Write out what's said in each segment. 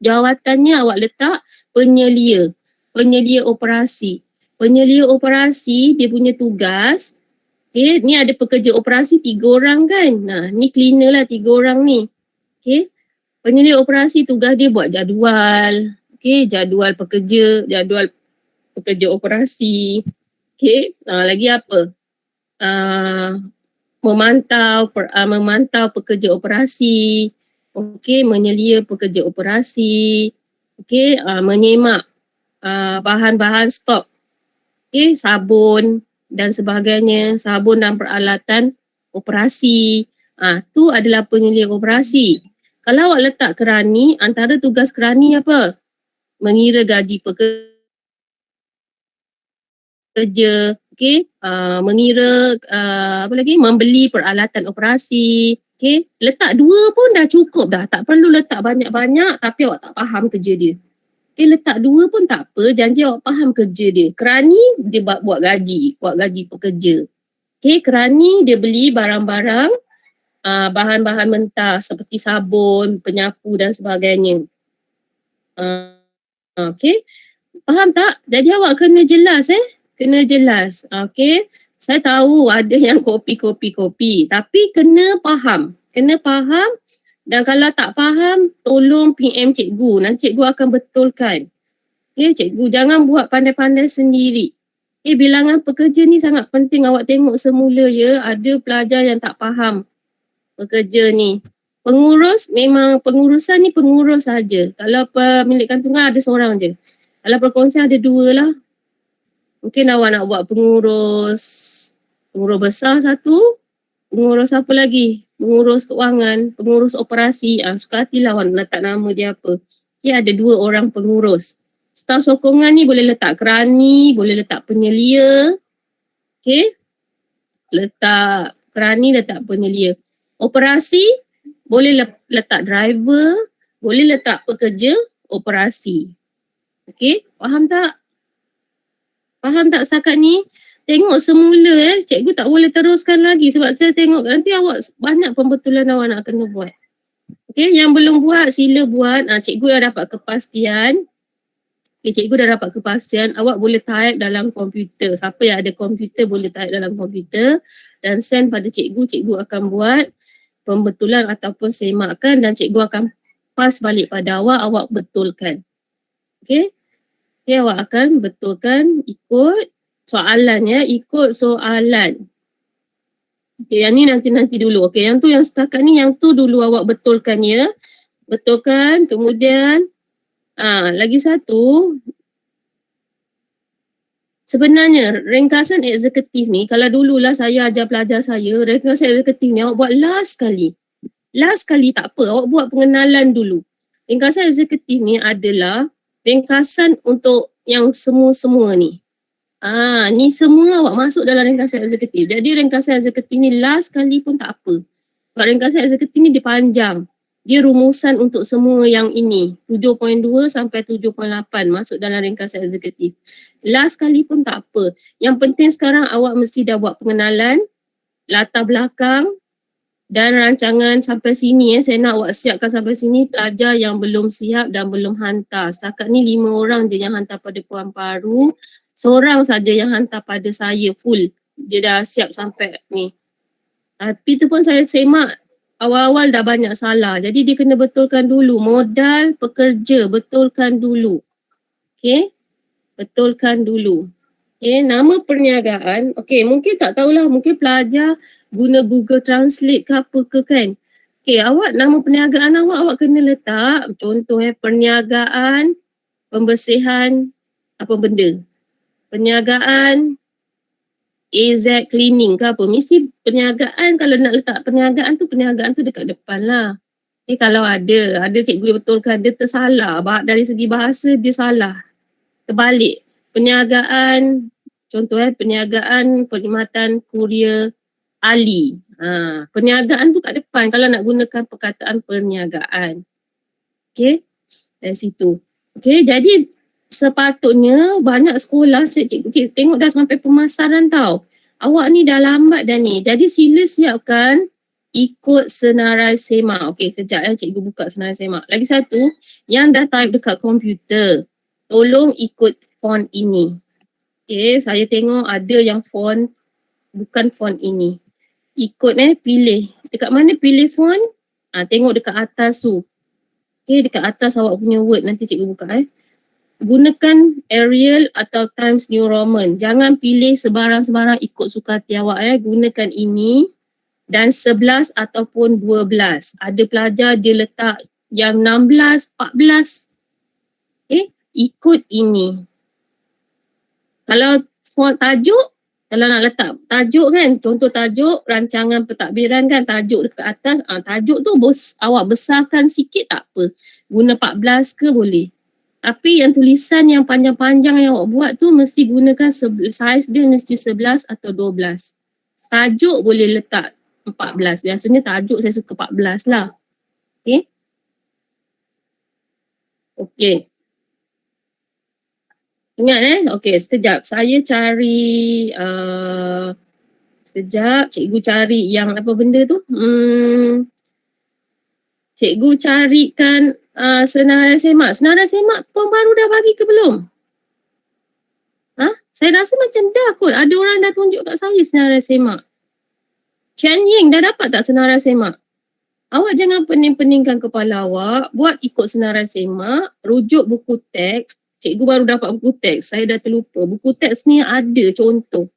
Jawatannya awak letak penyelia. Penyelia operasi. Penyelia operasi dia punya tugas. Okay, ni ada pekerja operasi 3 orang kan. Nah, ni cleaner lah 3 orang ni. Okay, penyelia operasi tugas dia buat jadual. Okay, jadual pekerja operasi. Okay, lagi apa? Memantau pekerja operasi. Okay, menyelia pekerja operasi. Okay, menyemak bahan-bahan stok. Okay, sabun dan sebagainya, sabun dan peralatan operasi. Tu adalah penyelia operasi. Kalau awak letak kerani, antara tugas kerani apa? Mengira gaji pekerja, okay? Mengira apa lagi? Membeli peralatan operasi. Okay? Letak 2 pun dah cukup dah. Tak perlu letak banyak-banyak tapi awak tak faham kerja dia. Okay, letak 2 pun tak apa, janji awak faham kerja dia. Kerani dia buat gaji pekerja. Okay, kerani dia beli barang-barang, bahan-bahan mentah seperti sabun, penyapu dan sebagainya. Okay, faham tak? Jadi awak kena jelas kena jelas. Okay, saya tahu ada yang kopi tapi kena faham. Dan kalau tak faham, tolong PM cikgu. Nanti cikgu akan betulkan. Okay, cikgu jangan buat pandai-pandai sendiri. Okay, bilangan pekerja ni sangat penting awak tengok semula ya. Ada pelajar yang tak faham pekerja ni. Pengurusan ni pengurus saja. Kalau pemilikan tunggal ada seorang je. Kalau perkongsian ada 2 lah. Mungkin awak nak buat pengurus besar 1. Pengurus apa lagi? Pengurus keuangan, pengurus operasi. Suka hatilah awak letak nama dia apa. Okay, ada 2 orang pengurus. Staf sokongan ni boleh letak kerani, boleh letak penyelia. Okay. Letak kerani, letak penyelia. Operasi, boleh letak driver, boleh letak pekerja operasi. Okay, faham tak? Faham tak setakat ni? Tengok semula cikgu tak boleh teruskan lagi sebab saya tengok nanti awak banyak pembetulan awak nak kena buat. Okay, yang belum buat sila buat. Cikgu dah dapat kepastian. Okay, cikgu dah dapat kepastian. Awak boleh type dalam komputer. Siapa yang ada komputer boleh type dalam komputer dan send pada cikgu. Cikgu akan buat pembetulan ataupun semakkan dan cikgu akan pass balik pada awak. Awak betulkan. Okay. Okay, awak akan betulkan ikut soalan ya. Ikut soalan. Okay, yang ni nanti dulu. Okay, yang tu yang setakat ni, yang tu dulu awak betulkan ya. Betulkan, kemudian lagi satu. Sebenarnya ringkasan eksekutif ni, kalau dululah saya ajar pelajar saya, ringkasan eksekutif ni awak buat last sekali. Last sekali tak apa, awak buat pengenalan dulu. Ringkasan eksekutif ni adalah ringkasan untuk yang semua-semua ni. Ni semua awak masuk dalam ringkasan eksekutif. Jadi ringkasan eksekutif ni last sekali pun tak apa. Sebab ringkasan eksekutif ni dia panjang. Dia rumusan untuk semua yang ini. 7.2 sampai 7.8 masuk dalam ringkasan eksekutif. Last sekali pun tak apa. Yang penting sekarang awak mesti dah buat pengenalan, latar belakang dan rancangan sampai sini. Saya nak awak siapkan sampai sini. Pelajar yang belum siap dan belum hantar. Setakat ni 5 orang je yang hantar pada Puan Paru. Seorang saja yang hantar pada saya full. Dia dah siap sampai ni. Tapi tu pun saya semak awal-awal dah banyak salah. Jadi dia kena betulkan dulu. Modal pekerja, betulkan dulu. Okay. Betulkan dulu. Okay. Nama perniagaan. Okay. Mungkin tak tahulah. Mungkin pelajar guna Google Translate ke apa ke kan. Okay. Awak nama perniagaan awak kena letak. Contoh perniagaan, pembersihan apa benda. Perniagaan AZ Cleaning ke apa. Mesti perniagaan, kalau nak letak perniagaan tu dekat depan lah. Kalau ada cikgu betulkan dia tersalah. Dari segi bahasa dia salah. Terbalik. Perniagaan, contoh perniagaan perkhidmatan kurier Ali. Perniagaan tu kat depan kalau nak gunakan perkataan perniagaan. Okay, dari situ. Okay, jadi sepatutnya banyak sekolah cikgu tengok dah sampai pemasaran tau. Awak ni dah lambat dah ni. Jadi sila siapkan ikut senarai semak. Okey, sekejap cikgu buka senarai semak. Lagi satu, yang dah type dekat komputer, tolong ikut font ini. Okey, saya tengok ada yang font bukan font ini. Ikut pilih. Dekat mana pilih font? Tengok dekat atas tu. Okey, dekat atas awak punya word nanti cikgu buka Gunakan Arial atau Times New Roman. Jangan pilih sebarang-sebarang ikut suka hati awak Gunakan ini dan 11 ataupun 12. Ada pelajar dia letak yang 16, 14. Ikut ini. Kalau font tajuk, kalau nak letak tajuk kan, contoh tajuk rancangan pentadbiran kan, tajuk dekat atas, tajuk tu awak besarkan sikit tak apa. Guna 14 ke boleh. Tapi yang tulisan yang panjang-panjang yang awak buat tu mesti gunakan size dia mesti 11 atau 12. Tajuk boleh letak 14. Biasanya tajuk saya suka 14 lah. Okay. Okay. Ingat Okay, sekejap. Saya cari sekejap. Cikgu cari yang apa benda tu? Cikgu carikan senarai semak. Senarai semak pun baru dah bagi ke belum? Saya rasa macam dah kot. Ada orang dah tunjuk kat saya senarai semak. Chen Ying dah dapat tak senarai semak? Awak jangan pening-peningkan kepala awak. Buat ikut senarai semak. Rujuk buku teks. Cikgu baru dapat buku teks. Saya dah terlupa. Buku teks ni ada contoh.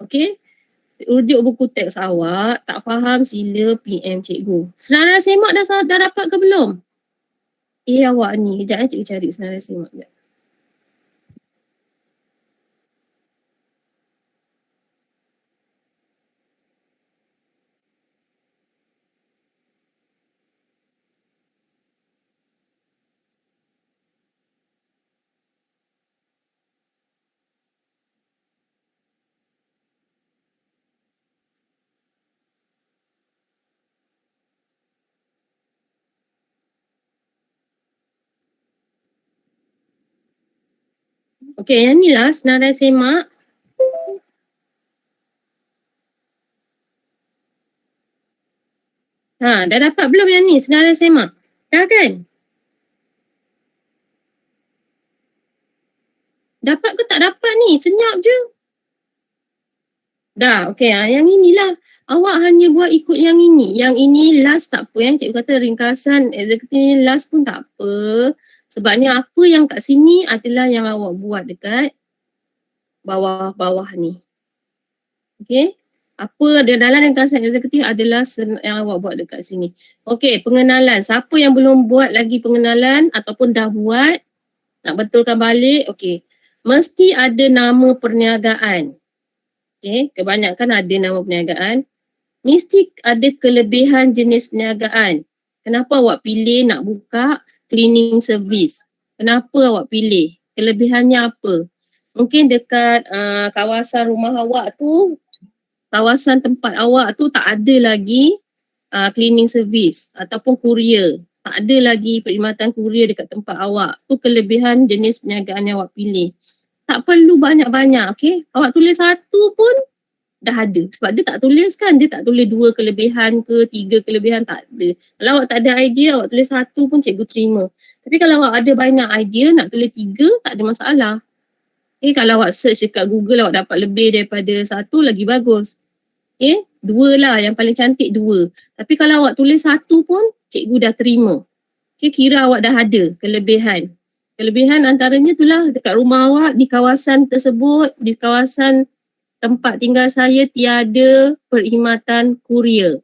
Okay? Rujuk buku teks awak. Tak faham sila PM cikgu. Senarai semak dah dapat ke belum? Awak ni. Kejap cikgu cari senarai semak. Okay, yang ni lah senarai semak. Dah dapat belum yang ni senarai semak? Dah kan? Dapat ke tak dapat ni? Senyap je. Dah, okay. Yang inilah. Awak hanya buat ikut yang ini. Yang ini last tak apa. Cikgu kata ringkasan eksekutif ni last pun tak apa. Sebabnya apa yang kat sini adalah yang awak buat dekat bawah-bawah ni. Okay. Apa ada dalam ringkasan eksekutif adalah yang awak buat dekat sini. Okay, pengenalan. Siapa yang belum buat lagi pengenalan ataupun dah buat, nak betulkan balik, okay. Mesti ada nama perniagaan. Okay, kebanyakan ada nama perniagaan. Mesti ada kelebihan jenis perniagaan. Kenapa awak pilih nak buka cleaning service? Kenapa awak pilih? Kelebihannya apa? Mungkin dekat kawasan rumah awak tu, kawasan tempat awak tu tak ada lagi cleaning service ataupun courier. Tak ada lagi perkhidmatan courier dekat tempat awak. Tu kelebihan jenis perniagaan yang awak pilih. Tak perlu banyak-banyak, okay? Awak tulis satu pun dah ada. Sebab dia tak tulis kan, dia tak tulis 2 kelebihan ke 3 kelebihan, tak ada. Kalau awak tak ada idea, awak tulis satu pun cikgu terima. Tapi kalau awak ada banyak idea, nak tulis 3, tak ada masalah. Okay, kalau awak search dekat Google, awak dapat lebih daripada 1, lagi bagus. Okay, 2 lah, yang paling cantik 2. Tapi kalau awak tulis 1 pun, cikgu dah terima. Okay, kira awak dah ada kelebihan. Kelebihan antaranya itulah dekat rumah awak, di kawasan tersebut, di kawasan tempat tinggal saya tiada perkhidmatan kurier.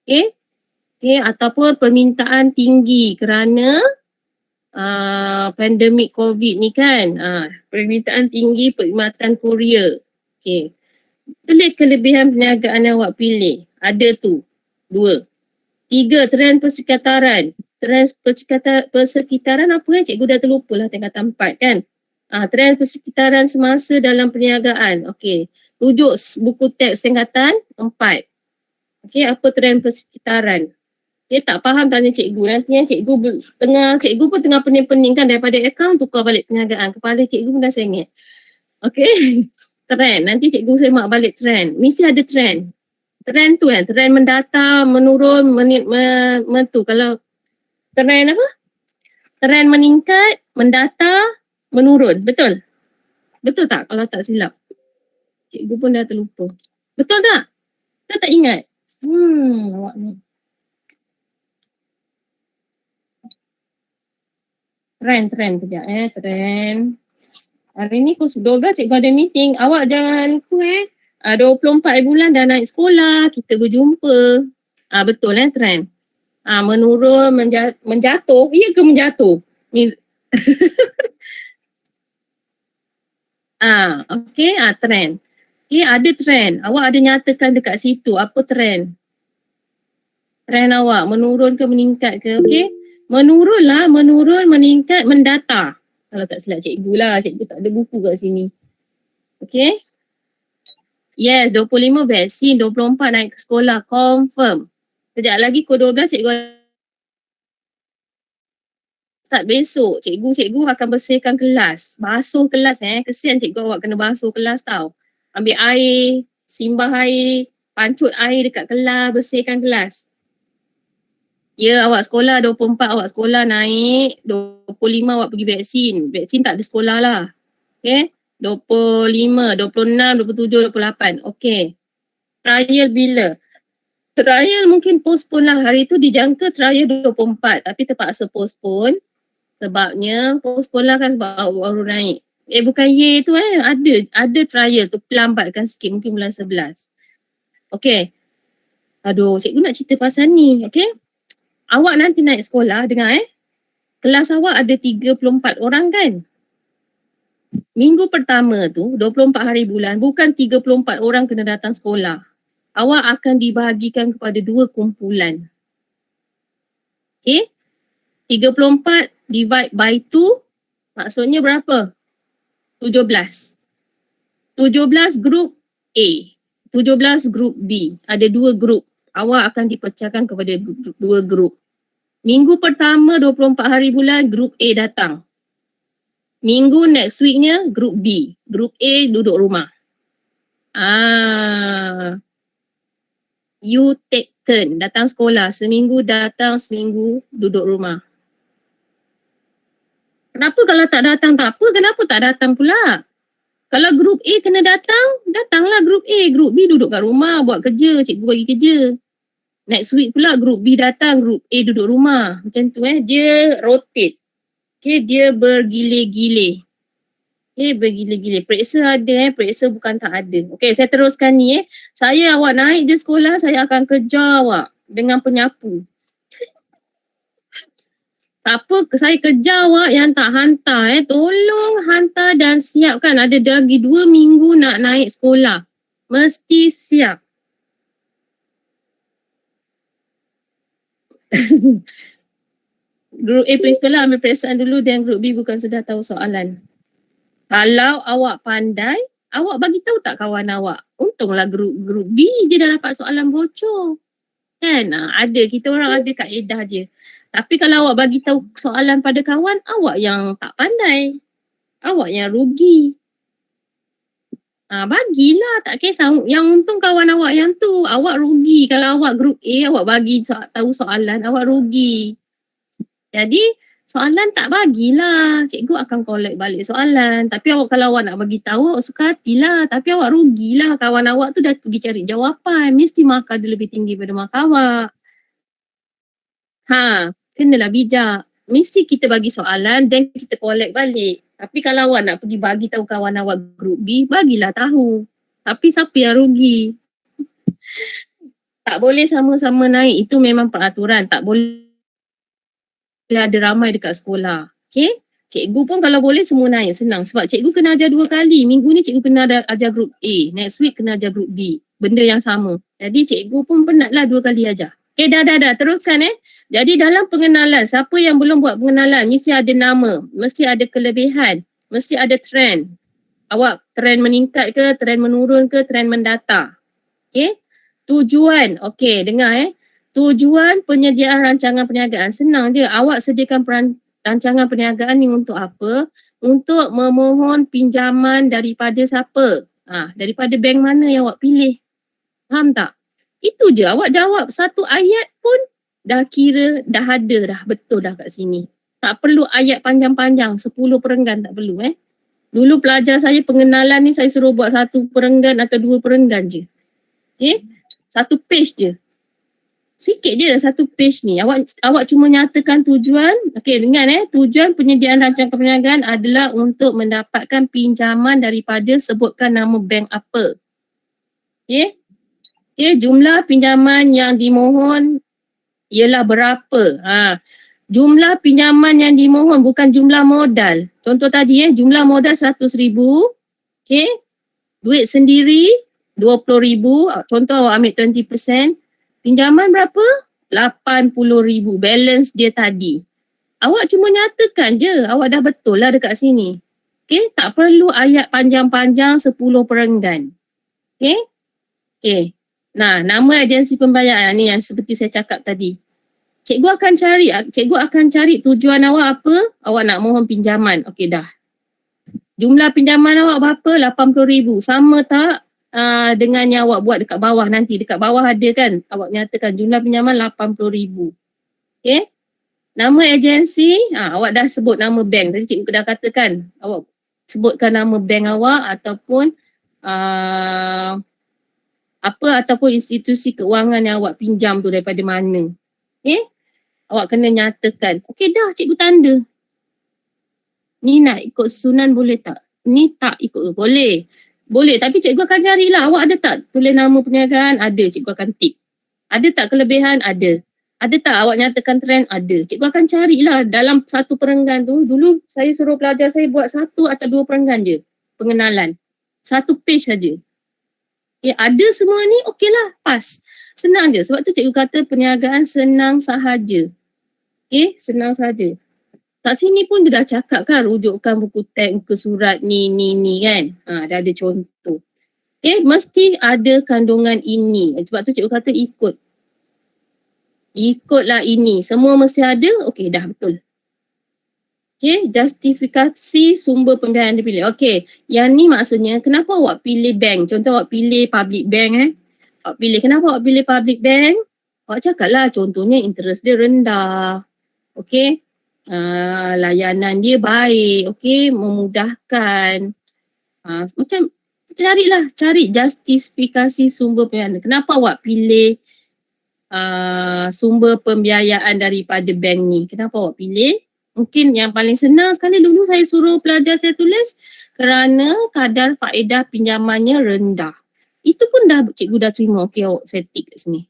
Okay? Okay, ataupun permintaan tinggi kerana pandemik COVID ni kan. Permintaan tinggi perkhidmatan kurier. Okay. Tulis kelebihan perniagaan yang awak pilih. Ada tu. 2. 3. Trend persekitaran. Trend persekitaran apa kan? Cikgu dah terlupa lah tingkatan 4 kan. Trend persekitaran semasa dalam perniagaan. Okey. Rujuk buku teks tingkatan 4. Okey, apa trend persekitaran? Okey, tak faham tanya cikgu. Nantinya cikgu pun tengah pening-pening kan daripada akaun tukar balik perniagaan. Kepala cikgu pun dah sengit. Okey. Trend. Nanti cikgu semak balik trend. Mesti ada trend. Trend tu kan, trend mendata, menurun, tu. Kalau trend apa? Trend meningkat, mendata, menurun. Betul? Betul tak kalau tak silap? Cikgu pun dah terlupa. Betul tak? Kita tak ingat. Awak ni. Trend kejap trend. Hari ni pukul 12 cikgu ada meeting. Awak jangan lupa 24 bulan dah naik sekolah. Kita berjumpa. Betul trend. Menurun, menjatuh. Iya ke menjatuh? Okay, trend. Okay, ada trend. Awak ada nyatakan dekat situ apa trend? Trend awak menurun ke meningkat ke? Okay. Menurun, meningkat, mendata. Kalau tak silap cikgu lah. Cikgu tak ada buku kat sini. Okay. Yes, 25 vaksin, 24 naik ke sekolah. Confirm. Sekejap lagi pukul 12 cikgu start besok. Cikgu akan bersihkan kelas. Basuh kelas Kesian cikgu awak kena basuh kelas tau. Ambil air, simbah air, pancut air dekat kelas, bersihkan kelas. Ya, awak sekolah 24 awak sekolah naik, 25 awak pergi vaksin. Vaksin tak ada sekolah lah. Okay. 25, 26, 27, 28. Okay. Trial bila? Trial mungkin postpone lah. Hari tu dijangka trial 24 tapi terpaksa postpone. Sebabnya postpone lah kan sebab baru naik. Bukan ye tu ada trial tu pelambatkan sikit mungkin bulan 11. Okay. Aduh, cikgu nak cerita pasal ni. Okay. Awak nanti naik sekolah dengar kelas awak ada 34 orang kan? Minggu pertama tu 24 hari bulan bukan 34 orang kena datang sekolah. Awak akan dibahagikan kepada 2 kumpulan. Okay? 34 divide by 2 maksudnya berapa? 17. 17 grup A, 17 grup B. Ada 2 grup. Awak akan dipecahkan kepada 2 grup. Minggu pertama 24 hari bulan grup A datang. Minggu next weeknya grup B. Grup A duduk rumah. You take turn datang sekolah. Seminggu datang, seminggu duduk rumah. Kenapa kalau tak datang tak apa? Kenapa tak datang pula? Kalau grup A kena datang, datanglah grup A. Grup B duduk kat rumah buat kerja. Cikgu bagi kerja. Next week pula grup B datang, grup A duduk rumah. Macam tu dia rotate. Okay, dia bergilir-gilir. Okay, bergilir-gilir. Periksa ada periksa bukan tak ada. Okay, saya teruskan ni Saya awak naik je sekolah, saya akan kejar awak dengan penyapu. Apa saya kejar awak yang tak hantar tolong hantar dan siapkan. Ada lagi 2 minggu nak naik sekolah. Mesti siap. Grup A pergi sekolah ambil periksaan dulu dan grup B bukan sudah tahu soalan. Kalau awak pandai, awak bagi tahu tak kawan awak? Untunglah grup B je dah dapat soalan bocor. Kan? Ada, kita orang ada kaedah je. Tapi kalau awak bagi tahu soalan pada kawan, awak yang tak pandai. Awak yang rugi. Bagilah, tak kisah. Yang untung kawan awak yang tu, awak rugi. Kalau awak grup A, awak bagi tahu soalan, awak rugi. Jadi, soalan tak bagilah. Cikgu akan collect balik soalan. Tapi awak kalau awak nak bagi tahu, awak suka hatilah. Tapi awak rugilah. Kawan awak tu dah pergi cari jawapan. Mesti markah dia lebih tinggi pada markah awak. Kenalah bijak. Mesti kita bagi soalan dan kita collect balik. Tapi kalau awak nak pergi bagi tahu kawan awak grup B, bagilah tahu. Tapi siapa yang rugi? Tak boleh sama-sama naik. Itu memang peraturan. Tak boleh ada ramai dekat sekolah. Okay? Cikgu pun kalau boleh semua naik. Senang. Sebab cikgu kena ajar 2 kali. Minggu ni cikgu kena ajar grup A. Next week kena ajar grup B. Benda yang sama. Jadi cikgu pun penatlah 2 kali ajar. Okay, dah. Teruskan Jadi dalam pengenalan, siapa yang belum buat pengenalan, mesti ada nama, mesti ada kelebihan, mesti ada trend. Awak trend meningkat ke, trend menurun ke, trend mendata. Okay? Tujuan, okay, dengar Tujuan penyediaan rancangan perniagaan. Senang je. Awak sediakan rancangan perniagaan ni untuk apa? Untuk memohon pinjaman daripada siapa? Daripada bank mana yang awak pilih. Faham tak? Itu je, awak jawab satu ayat pun dah kira dah ada dah, betul dah kat sini. Tak perlu ayat panjang-panjang, 10 perenggan tak perlu Dulu pelajar saya pengenalan ni saya suruh buat 1 perenggan atau 2 perenggan je. Okay, 1 page je. Sikit je 1 page ni. Awak cuma nyatakan tujuan. Okey, dengar tujuan penyediaan rancangan perniagaan adalah untuk mendapatkan pinjaman daripada sebutkan nama bank apa. Okey. Okey, jumlah pinjaman yang dimohon ialah berapa? Jumlah pinjaman yang dimohon bukan jumlah modal. Contoh tadi jumlah modal 100,000. Okey. Duit sendiri 20,000. Contoh awak ambil 20%. Pinjaman berapa? 80,000. Balance dia tadi. Awak cuma nyatakan je. Awak dah betul lah dekat sini. Okey. Tak perlu ayat panjang-panjang 10 perenggan. Okey. Okey. Nah, nama agensi pembayaran ni yang seperti saya cakap tadi. Cikgu akan cari tujuan awak apa? Awak nak mohon pinjaman. Okey dah. Jumlah pinjaman awak berapa? 80,000. Sama tak dengan yang awak buat dekat bawah nanti? Dekat bawah ada kan? Awak nyatakan jumlah pinjaman 80,000. Okey? Nama agensi, awak dah sebut nama bank. Tadi cikgu dah katakan. Awak sebutkan nama bank awak ataupun ataupun institusi keuangan yang awak pinjam tu daripada mana. Okey? Awak kena nyatakan. Okey dah, cikgu tanda. Ni nak ikut susunan boleh tak? Ni tak ikut, boleh. Boleh, tapi cikgu akan carilah. Awak ada tak tulis nama perniagaan? Ada, cikgu akan tick. Ada tak kelebihan? Ada. Ada tak awak nyatakan trend? Ada. Cikgu akan carilah dalam 1 perenggan tu. Dulu saya suruh pelajar saya buat 1 atau 2 perenggan je. Pengenalan. 1 page saja. Ada semua ni, okeylah, pas. Senang je. Sebab tu cikgu kata perniagaan senang sahaja. Senang sahaja. Kat sini pun dia dah cakap kan rujukan buku teks, muka surat ni kan. Dah ada contoh. Mesti ada kandungan ini. Sebab tu cikgu kata ikut. Ikutlah ini. Semua mesti ada. Okey, dah betul. Justifikasi sumber pembiayaan dipilih. Okey, yang ni maksudnya kenapa awak pilih bank? Contoh awak pilih public bank kenapa awak pilih public bank? Awak cakaplah contohnya interest dia rendah. Okey. Layanan dia baik, memudahkan. Macam cari justifikasi sumber pembiayaan. Kenapa awak pilih sumber pembiayaan daripada bank ni? Kenapa awak pilih? Mungkin yang paling senang sekali dulu saya suruh pelajar saya tulis kerana kadar faedah pinjamannya rendah. Itu pun cikgu dah terima. Okey, awak saya tick kat sini.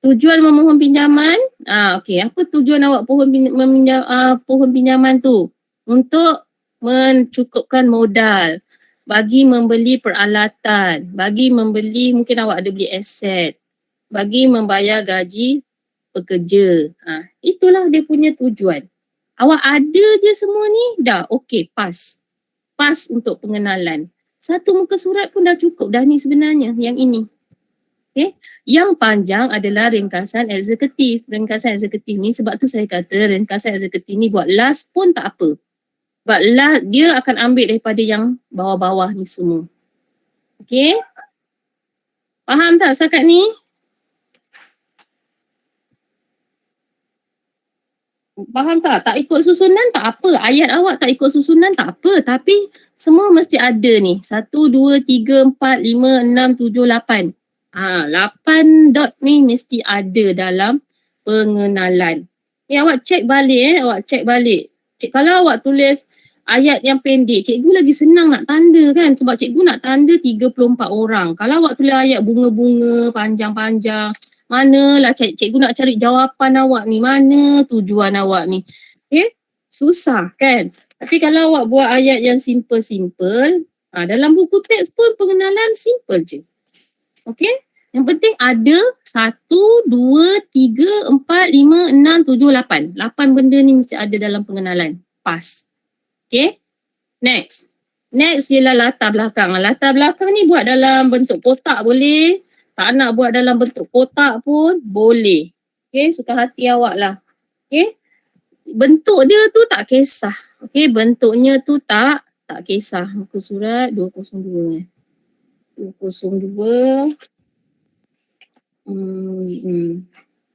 Tujuan memohon pinjaman, apa tujuan awak pohon pinjaman tu? Untuk mencukupkan modal, bagi membeli peralatan, bagi membeli, mungkin awak ada beli aset, bagi membayar gaji pekerja. Itulah dia punya tujuan. Awak ada je semua ni, dah okey, pas. Pas untuk pengenalan. 1 muka surat pun dah cukup dah ni sebenarnya, yang ini. Yang panjang adalah ringkasan eksekutif. Ringkasan eksekutif ni sebab tu saya kata ringkasan eksekutif ni buat last pun tak apa. Sebab last dia akan ambil daripada yang bawah-bawah ni semua. Okey? Faham tak setakat ni? Faham tak? Tak ikut susunan tak apa. Ayat awak tak ikut susunan tak apa. Tapi semua mesti ada ni. 1, 2, 3, 4, 5, 6, 7, 8. 8 dot ni mesti ada dalam pengenalan. Awak cek balik awak cek balik. Kalau awak tulis ayat yang pendek, cikgu lagi senang nak tanda kan sebab cikgu nak tanda 34 orang. Kalau awak tulis ayat bunga-bunga panjang-panjang, manalah cikgu nak cari jawapan awak ni, mana tujuan awak ni. Susah kan? Tapi kalau awak buat ayat yang simple-simple, dalam buku teks pun pengenalan simple je. Okey? Yang penting ada 1, 2, 3, 4, 5, 6, 7, 8. 8 benda ni mesti ada dalam pengenalan. Pas. Okey? Next. Next ialah latar belakang. Latar belakang ni buat dalam bentuk kotak boleh. Tak nak buat dalam bentuk kotak pun boleh. Okey? Suka hati awak lah. Okey? Bentuk dia tu tak kisah. Okey? Bentuknya tu tak kisah. Muka surat 202. 202.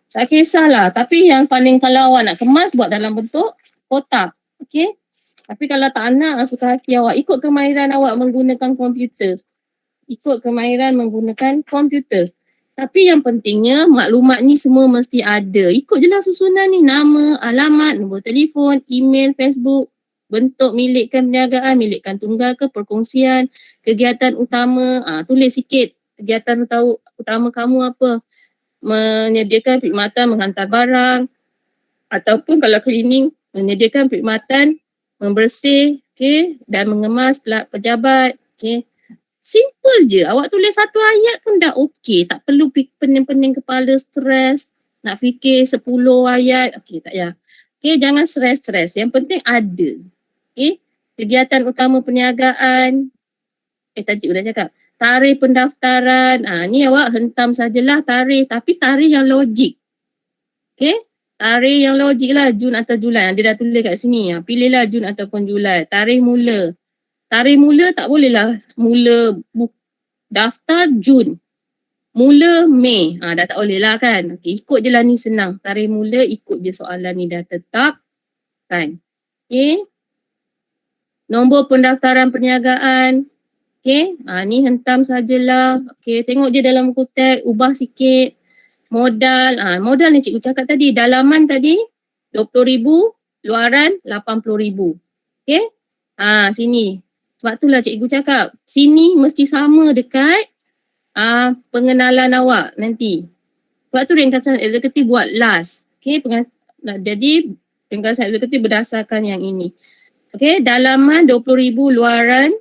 Tak kisahlah. Tapi yang paling kalau awak nak kemas, buat dalam bentuk kotak. Okay. Tapi kalau tak nak, suka hati awak, ikut kemahiran awak menggunakan komputer. Ikut kemahiran menggunakan komputer. Tapi yang pentingnya maklumat ni semua mesti ada. Ikut je lah susunan ni. Nama, alamat, nombor telefon, email, Facebook, bentuk milikkan perniagaan, milikkan tunggal ke perkongsian, kegiatan utama. Tulis sikit kegiatan utama kamu apa. Menyediakan perkhidmatan menghantar barang ataupun kalau cleaning, menyediakan perkhidmatan membersih, okay, dan mengemas pejabat. Okay. Simple je. Awak tulis satu ayat pun dah okey. Tak perlu pening-pening kepala, stres. Nak fikir 10 ayat. Okey, tak payah. Okey, jangan stres-stres. Yang penting ada. Okey, kegiatan utama perniagaan. Tadi udah cakap. Tarikh pendaftaran. Ni awak hentam sajalah tarikh. Tapi tarikh yang logik. Okey, tarikh yang logik lah. Jun atau Julai. Dia dah tulis kat sini. Pilihlah Jun ataupun Julai. Tarikh mula. Tarikh mula tak boleh lah mula daftar Jun. Mula Mei. Dah tak boleh lah kan. Okay, ikut je lah ni senang. Tarikh mula ikut je soalan ni dah tetap kan. Okay. Nombor pendaftaran perniagaan. Okay. Ni hentam sajalah. Okay, tengok je dalam buku teks. Ubah sikit. Modal. Modal ni cikgu cakap tadi. Dalaman tadi RM20,000. Luaran RM80,000. Okay. Sini. Sebab itulah cikgu cakap, sini mesti sama dekat pengenalan awak nanti. Sebab tu ringkasan eksekutif buat last. Okay, jadi ringkasan eksekutif berdasarkan yang ini. Okay, dalaman RM20,000, luaran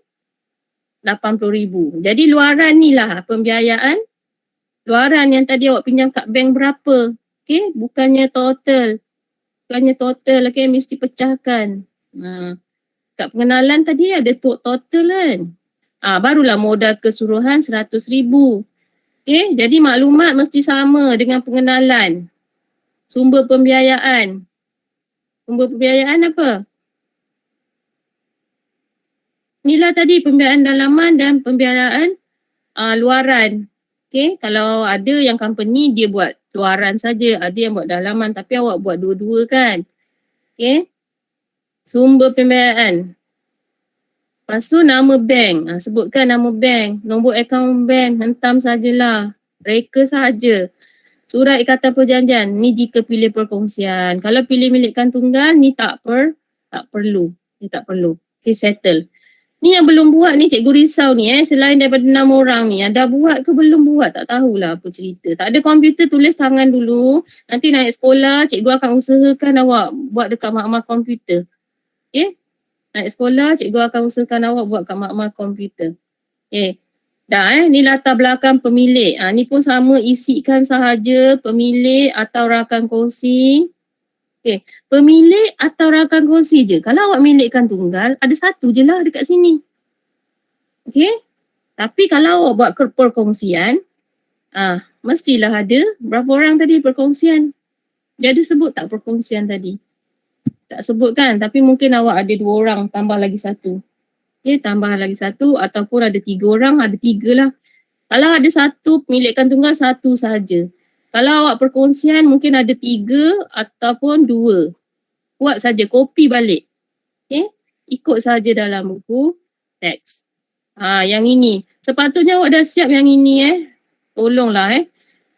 RM80,000. Jadi luaran ni lah pembiayaan. Luaran yang tadi awak pinjam kat bank berapa. Okay, bukannya total. Bukannya total, okay, mesti pecahkan. Kat pengenalan tadi ada total kan. Barulah modal keseluruhan RM100,000. Okay, jadi maklumat mesti sama dengan pengenalan. Sumber pembiayaan. Sumber pembiayaan apa? Inilah tadi pembiayaan dalaman dan pembiayaan luaran. Okay, kalau ada yang company dia buat luaran saja, ada yang buat dalaman tapi awak buat dua-dua kan. Okay. Sumber pembiayaan. Lepas tu nama bank. Sebutkan nama bank. Nombor akaun bank. Hentam sajalah. Reka saja. Surat ikatan perjanjian. Ni jika pilih perkongsian. Kalau pilih milikkan tunggal, ni tak perlu. Ni tak perlu. Okay, settle. Ni yang belum buat ni cikgu risau ni Selain daripada 6 orang ni. Dah buat ke belum buat? Tak tahulah apa cerita. Tak ada komputer, tulis tangan dulu. Nanti naik sekolah, cikgu akan usahakan awak buat dekat makmal komputer. Okay. Naik sekolah, cikgu akan usahakan awak buat kat makmal komputer. Okay. Dah ni latar belakang pemilik. Ni pun sama, isikan sahaja pemilik atau rakan kongsi. Okay. Pemilik atau rakan kongsi je. Kalau awak milikkan tunggal, ada satu je lah dekat sini. Okay. Tapi kalau awak buat perkongsian, mestilah ada berapa orang tadi perkongsian. Dia ada sebut tak perkongsian tadi? Tak sebut kan, tapi mungkin awak ada 2 orang, tambah lagi 1. Okay, tambah lagi 1 ataupun ada 3 orang, ada 3 lah. Kalau ada 1, milikkan tunggal 1 saja. Kalau awak perkongsian mungkin ada 3 ataupun 2. Buat saja, copy balik. Okay, ikut saja dalam buku teks. Yang ini. Sepatutnya awak dah siap yang ini Tolonglah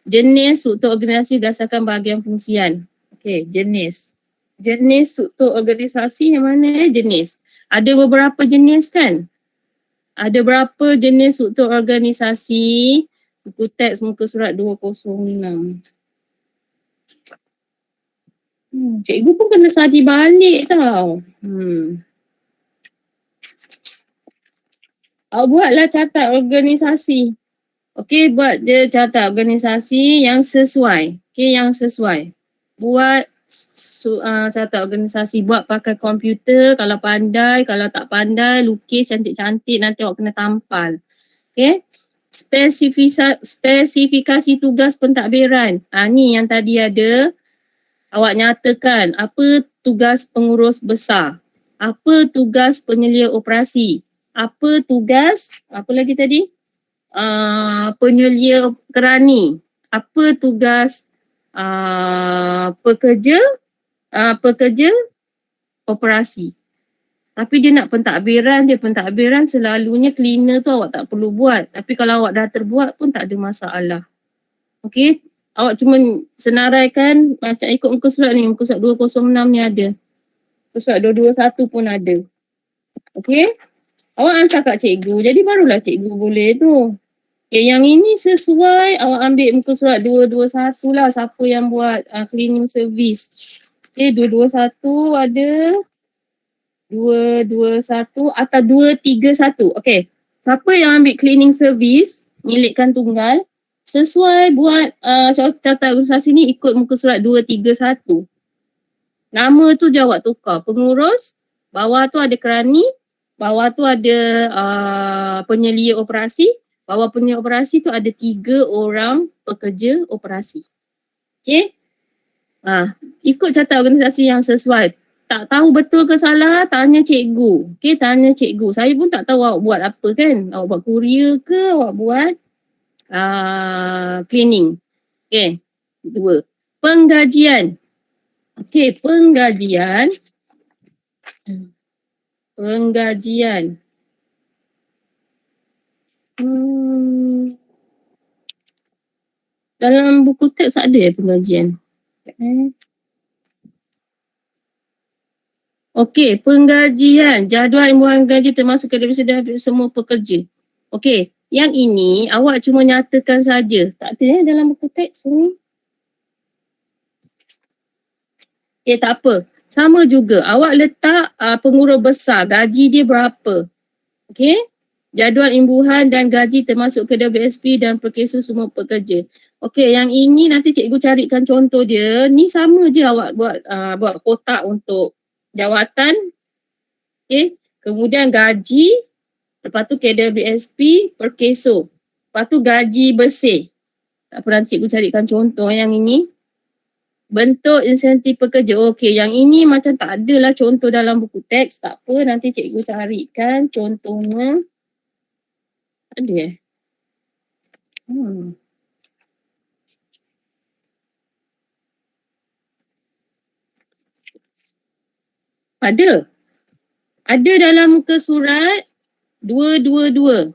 Jenis struktur organisasi berdasarkan bahagian fungsian. Okay, jenis. Jenis struktur organisasi yang mana jenis? Ada beberapa jenis kan? Ada berapa jenis struktur organisasi? Buku teks muka surat 206. Cikgu pun kena study balik tau. Awak buatlah catat organisasi. Okey, buat je catat organisasi yang sesuai. Okey, yang sesuai. Buat catat organisasi, buat pakai komputer kalau pandai, kalau tak pandai lukis cantik-cantik nanti awak kena tampal. Okay. Spesifikasi tugas pentadbiran. Ni yang tadi ada, awak nyatakan apa tugas pengurus besar, apa tugas penyelia operasi, apa tugas, apa lagi tadi, penyelia kerani, apa tugas pekerja operasi. Tapi dia nak pentadbiran selalunya cleaner tu awak tak perlu buat. Tapi kalau awak dah terbuat pun tak ada masalah. Okey, awak cuma senaraikan macam ikut muka surat ni, muka surat 206 ni ada. Muka surat 221 pun ada. Okey, awak hantar kat cikgu, jadi barulah cikgu boleh tu. Okay, yang ini sesuai, awak ambil muka surat 221 lah, siapa yang buat cleaning service. Okay, 221 ada, 221 atau 231. Okay, siapa yang ambil cleaning service, milikkan tunggal, sesuai buat catat organisasi ni ikut muka surat 231. Nama tu je awak tukar, pengurus, bawah tu ada kerani, bawah tu ada penyelia operasi, bawah penyelia operasi tu ada 3 orang pekerja operasi. Okay? Ikut catat organisasi yang sesuai. Tak tahu betul ke salah, tanya cikgu. Okay, tanya cikgu. Saya pun tak tahu awak buat apa kan. Awak buat courier ke, awak buat cleaning. Okay, 2. Penggajian. Okay, penggajian. Dalam buku teks ada penggajian. Okey, penggajian. Jadual imbuhan gaji termasuk kepada semua pekerja. Okey, yang ini awak cuma nyatakan saja. Tak ada dalam buku teks ni. Okey, tak apa. Sama juga. Awak letak pengurus besar. Gaji dia berapa. Okey. Jadual imbuhan dan gaji termasuk ke WSP dan perkesu semua pekerja. Okey, yang ini nanti cikgu carikan contoh dia. Ni sama je awak buat kotak untuk jawatan. Okey, kemudian gaji, lepas tu KWSP perkeso. Lepas tu gaji bersih. Tak apa, nanti cikgu carikan contoh yang ini. Bentuk insentif pekerja. Okey, yang ini macam tak adalah contoh dalam buku teks. Tak apa, nanti cikgu carikan contohnya. Ada Ada. Ada dalam muka surat 222.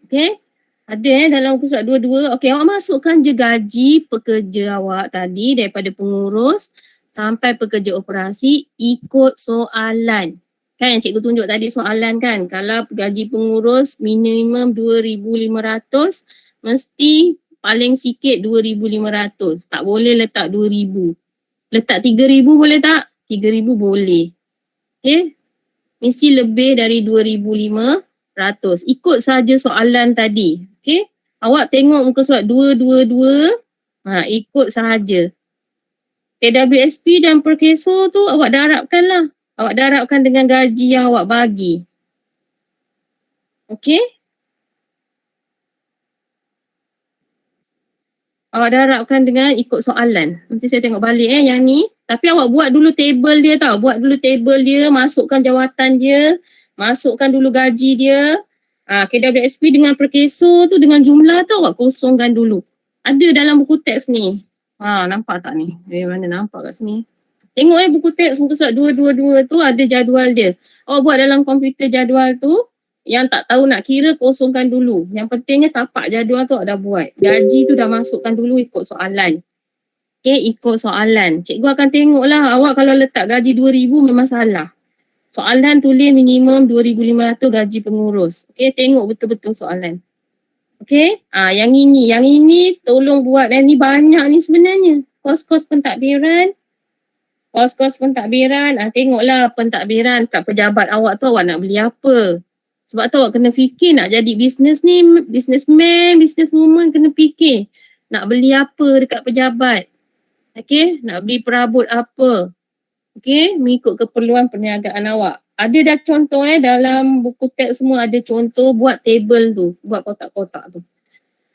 Okey? Ada dalam muka surat 22. Okey, awak masukkan je gaji pekerja awak tadi daripada pengurus sampai pekerja operasi ikut soalan. Kan yang cikgu tunjuk tadi soalan kan. Kalau gaji pengurus minimum 2,500, mesti paling sikit 2,500. Tak boleh letak 2,000. Letak 3,000 boleh tak? 3,000 boleh. Okay? Mesti lebih dari 2,500. Ikut saja soalan tadi. Okay? Awak tengok muka surat 222. Ikut sahaja. KWSP dan perkeso tu awak darabkan lah. Awak darabkan dengan gaji yang awak bagi. Okay? Awak darabkan dengan ikut soalan. Nanti saya tengok balik yang ni. Tapi awak buat dulu table dia tau. Buat dulu table dia, masukkan jawatan dia, masukkan dulu gaji dia. KWSP dengan perkeso tu dengan jumlah tu awak kosongkan dulu. Ada dalam buku teks ni. Nampak tak ni? Dari mana nampak kat sini? Tengok buku teks muka surat 222 tu ada jadual dia. Awak buat dalam komputer jadual tu, yang tak tahu nak kira kosongkan dulu. Yang pentingnya tapak jadual tu awak dah buat. Gaji tu dah masukkan dulu ikut soalan. Okay, ikut soalan. Cikgu akan tengok lah awak kalau letak gaji 2,000 memang salah. Soalan tulis minimum 2,500 gaji pengurus. Okay, tengok betul-betul soalan. Okay, yang ini tolong buat. Ni banyak ni sebenarnya. Kos-kos pentadbiran. Tengoklah pentadbiran kat pejabat awak tu awak nak beli apa. Sebab tu awak kena fikir nak jadi bisnes ni, businessman, businesswoman kena fikir. Nak beli apa dekat pejabat. Okay, nak beli perabot apa. Okay, mengikut keperluan perniagaan awak. Ada dah contoh dalam buku teks semua ada contoh buat table tu, buat kotak-kotak tu.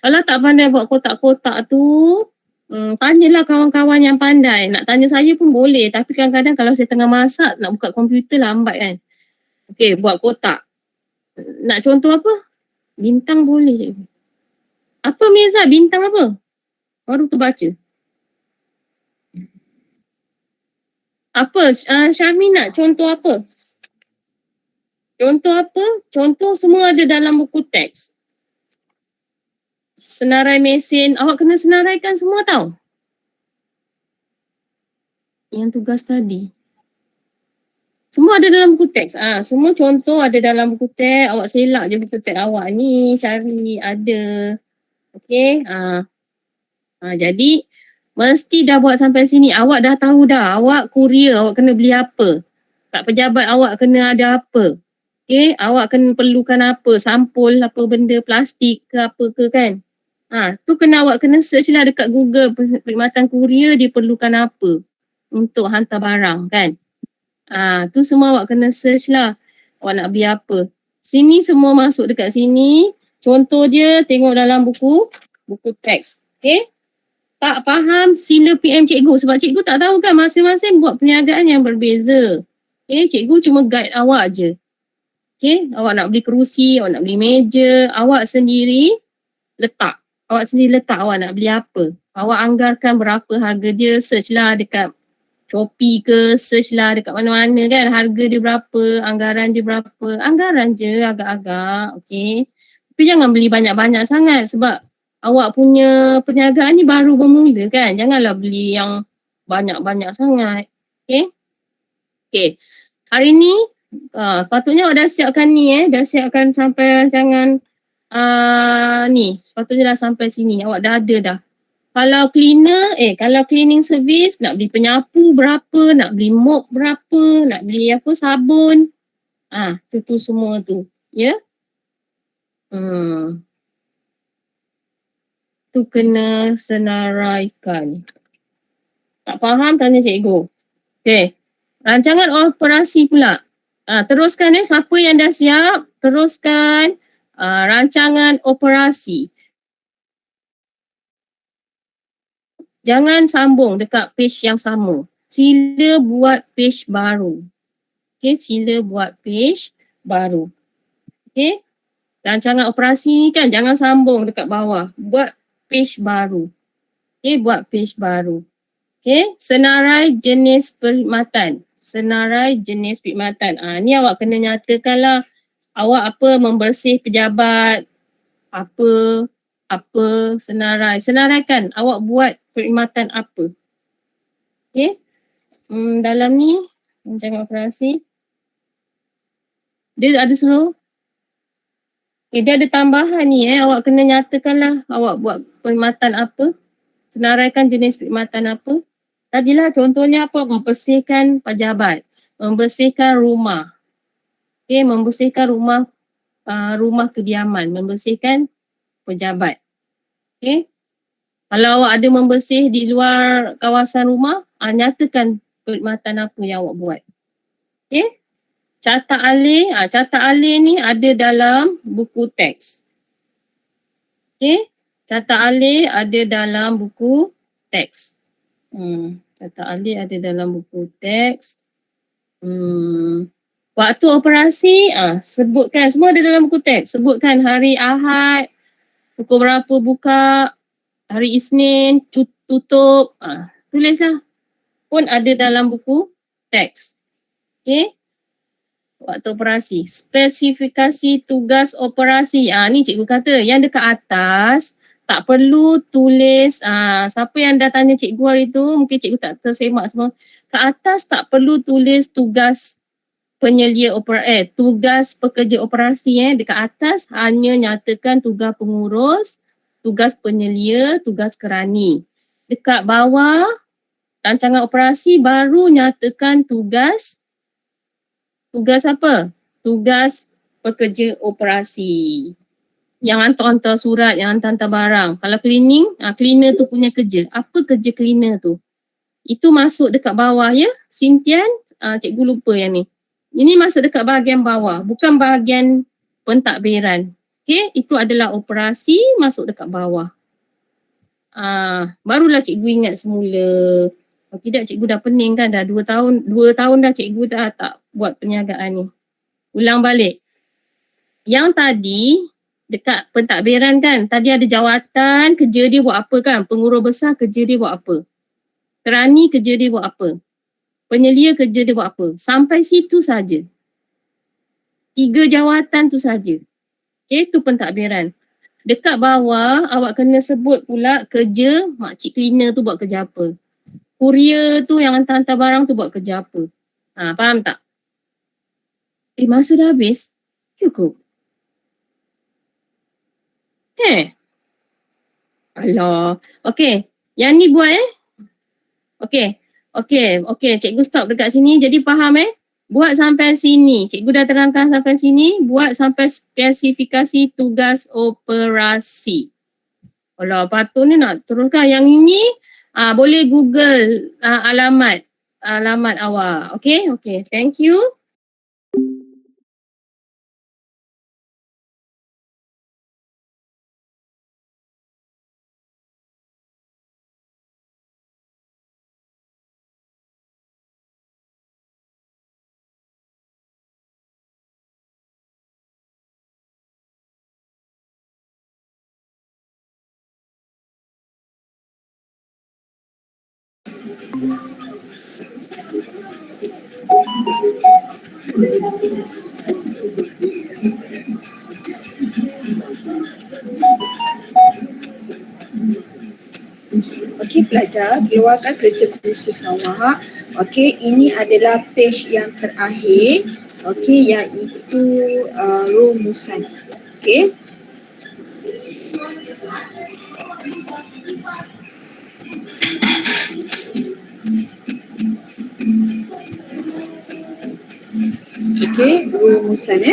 Kalau tak pandai buat kotak-kotak tu, tanyalah kawan-kawan yang pandai. Nak tanya saya pun boleh, tapi kadang-kadang kalau saya tengah masak, nak buka komputer lambat kan. Okay, buat kotak. Nak contoh apa? Bintang boleh. Apa Mirza? Bintang apa? Baru terbaca. Apa? Syarmi nak contoh apa? Contoh apa? Contoh semua ada dalam buku teks. Senarai mesin. Awak kena senaraikan semua tau. Yang tugas tadi. Semua ada dalam buku teks. Semua contoh ada dalam buku teks. Awak selak je buku teks awak ni. Cari ada. Okay. Jadi mesti dah buat sampai sini. Awak dah tahu dah. Awak kurier. Awak kena beli apa. Kat pejabat awak kena ada apa. Okay. Awak kena perlukan apa. Sampul apa benda. Plastik ke apa ke kan. Tu kena awak kena search lah dekat Google. Perkhidmatan kurier diperlukan apa. Untuk hantar barang kan. Tu semua awak kena search lah. Awak nak beli apa. Sini semua masuk dekat sini. Contoh dia tengok dalam buku teks. Okay. Tak faham sila PM cikgu. Sebab cikgu tak tahu kan masing-masing buat perniagaan yang berbeza. Okay. Cikgu cuma guide awak je. Okay. Awak nak beli kerusi, awak nak beli meja. Awak sendiri letak. Awak nak beli apa. Awak anggarkan berapa harga dia. Search lah dekat Shopee ke, search lah dekat mana-mana kan. Harga dia berapa, anggaran dia berapa. Anggaran je agak-agak, okay. Tapi jangan beli banyak-banyak sangat sebab awak punya perniagaan ni baru bermula kan. Janganlah beli yang banyak-banyak sangat, okay. Okay, hari ni patutnya awak dah siapkan ni dah siapkan sampai rancangan ni. Sepatutnya dah sampai sini, awak dah ada dah. Kalau cleaner, kalau cleaning service, nak beli penyapu berapa, nak beli mop berapa, nak beli apa, sabun. Tu semua tu. Ya? Tu kena senaraikan. Tak faham, tanya cikgu. Okay. Rancangan operasi pula. Teruskan siapa yang dah siap, teruskan rancangan operasi. Jangan sambung dekat page yang sama. Sila buat page baru. Okay, sila buat page baru. Okay, rancangan operasi ni kan jangan sambung dekat bawah. Buat page baru. Okay, buat page baru. Okay, senarai jenis perkhidmatan. Senarai jenis perkhidmatan. Ni awak kena nyatakan lah. Awak apa membersih pejabat. Apa senarai. Senaraikan awak buat perkhidmatan apa. Okay. Dalam ni, rancangan operasi. Dia ada suruh. Dia ada tambahan ni awak kena nyatakan lah awak buat perkhidmatan apa. Senaraikan jenis perkhidmatan apa. Tadilah contohnya apa, membersihkan pejabat. Membersihkan rumah. Okay, membersihkan rumah kediaman. Membersihkan pejabat. Okay. Kalau awak ada membersih di luar kawasan rumah, nyatakan perkhidmatan apa yang awak buat. Okay. Catat alih ni ada dalam buku teks. Okay. Catat alih ada dalam buku teks. Catat alih ada dalam buku teks. Waktu operasi, sebutkan. Semua ada dalam buku teks. Sebutkan hari Ahad, pukul berapa buka, hari Isnin, tutup. Tulislah. Pun ada dalam buku teks. Okay. Waktu operasi. Spesifikasi tugas operasi. Ni cikgu kata yang dekat atas tak perlu tulis. Siapa yang dah tanya cikgu hari tu, mungkin cikgu tak tersemak semua. Kat atas tak perlu tulis tugas penyelia tugas pekerja operasi. Dekat atas hanya nyatakan tugas pengurus, tugas penyelia, tugas kerani. Dekat bawah rancangan operasi baru nyatakan tugas apa? Tugas pekerja operasi. Yang hantar-hantar surat, yang hantar-hantar barang. Kalau cleaning, cleaner tu punya kerja. Apa kerja cleaner tu? Itu masuk dekat bawah ya. Sintian, cikgu lupa yang ni. Ini masuk dekat bahagian bawah, bukan bahagian pentadbiran. Okay, itu adalah operasi masuk dekat bawah. Barulah cikgu ingat semula. Kalau tidak cikgu dah pening kan, dah 2 tahun dah cikgu dah tak buat perniagaan ni. Ulang balik. Yang tadi dekat pentadbiran kan, tadi ada jawatan, kerja dia buat apa kan, pengurus besar kerja dia buat apa, kerani kerja dia buat apa, penyelia kerja dia buat apa, sampai situ saja. 3 jawatan tu saja. Okay, tu pentadbiran. Dekat bawah awak kena sebut pula kerja makcik cleaner tu buat kerja apa. Kurier tu yang hantar-hantar barang tu buat kerja apa. Faham tak? Masa dah habis? Cukup. Alah. Okey. Yang ni buat Okey, cikgu stop dekat sini. Jadi faham Buat sampai sini. Cikgu dah terangkan sampai sini. Buat sampai spesifikasi tugas operasi. Alah, patutnya nak teruskan. Yang ini boleh Google alamat awak. Okey. Thank you. Okey pelajar, keluarkan kerja khusus awak. Okey, ini adalah page yang terakhir. Okey, iaitu rumusan. Okey. Okey, rumusan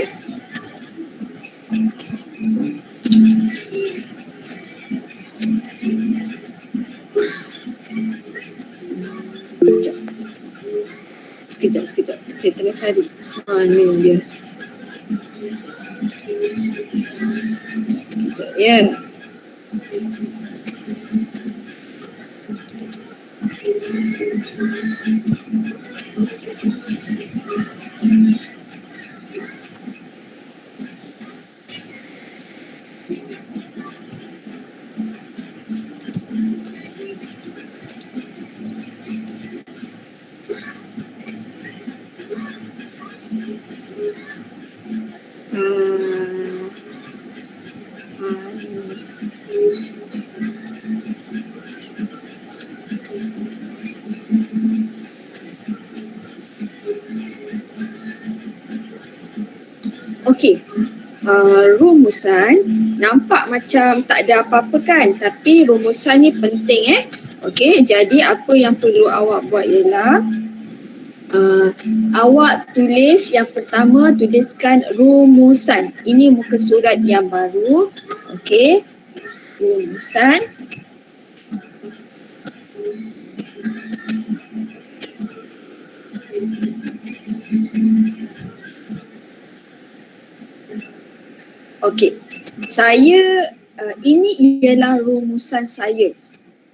Sekejap. Saya tengah cari. Ni dia. Sekejap ya. Okey, rumusan nampak macam tak ada apa-apa kan, tapi rumusan ni penting Okey, jadi apa yang perlu awak buat ialah awak tulis yang pertama, tuliskan rumusan. Ini muka surat yang baru. Okey, rumusan. Okey, saya ini ialah rumusan saya.